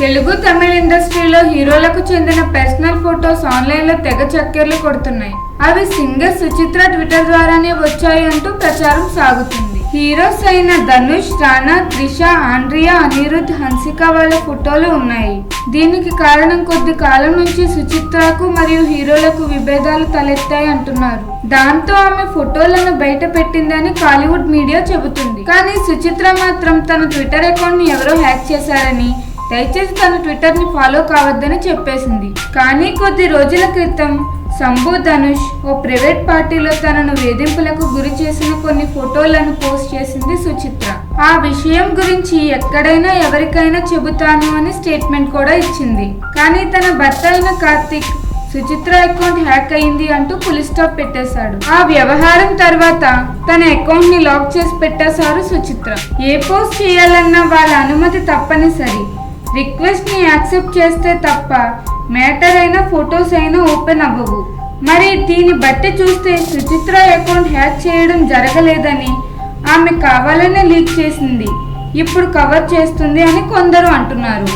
తెలుగు తమిళ ఇండస్ట్రీలో హీరోలకు చెందిన పర్సనల్ ఫోటోస్ ఆన్లైన్ లో తెగ చక్కర్లు కొడుతున్నాయి. అవి సింగర్ సుచిత్ర ట్విట్టర్ ద్వారానే వచ్చాయి అంటూ ప్రచారం సాగుతుంది. హీరోస్ అయిన ధనుష్, రానా, త్రిష, ఆండ్రియా, అనిరుద్, హన్సిక వాళ్ళ ఫోటోలు ఉన్నాయి. దీనికి కారణం కొద్ది కాలం నుంచి సుచిత్రకు మరియు హీరోలకు విభేదాలు తలెత్తాయి అంటున్నారు. దాంతో ఆమె ఫోటోలను బయట పెట్టిందని టాలీవుడ్ మీడియా చెబుతుంది. కానీ సుచిత్ర మాత్రం తన ట్విట్టర్ అకౌంట్ ని ఎవరో హ్యాక్ చేశారని, దయచేసి తన ట్విట్టర్ ని ఫాలో కావద్దని చెప్పేసింది. కానీ కొద్ది రోజుల క్రితం సంభు ధనుష్ ఓ ప్రైవేట్ పార్టీలో తనను వేధింపులకు గురి చేసిన కొన్ని ఫోటోలను పోస్ట్ చేసింది సుచిత్ర. ఆ విషయం గురించి ఎక్కడైనా ఎవరికైనా చెబుతాను అని స్టేట్మెంట్ కూడా ఇచ్చింది. కానీ తన భర్త అయిన కార్తిక్ సుచిత్ర అకౌంట్ హ్యాక్ అయింది అంటూ ఫుల్ స్టాప్ పెట్టేశాడు. ఆ వ్యవహారం తర్వాత తన అకౌంట్ ని లాక్ చేసి పెట్టేశారు సుచిత్ర. ఏ పోస్ట్ చేయాలన్నా వాళ్ళ అనుమతి తప్పనిసరి. రిక్వెస్ట్ ని యాక్సెప్ట్ చేస్తే తప్ప మ్యాటర్ అయినా ఫొటోస్ అయినా ఓపెన్ అవ్వవు. మరి దీన్ని బట్టి చూస్తే సుచిత్ర అకౌంట్ హ్యాక్ చేయడం జరగలేదని, ఆమె కావాలనే లీక్ చేసింది, ఇప్పుడు కవర్ చేస్తుంది అని కొందరు అంటున్నారు.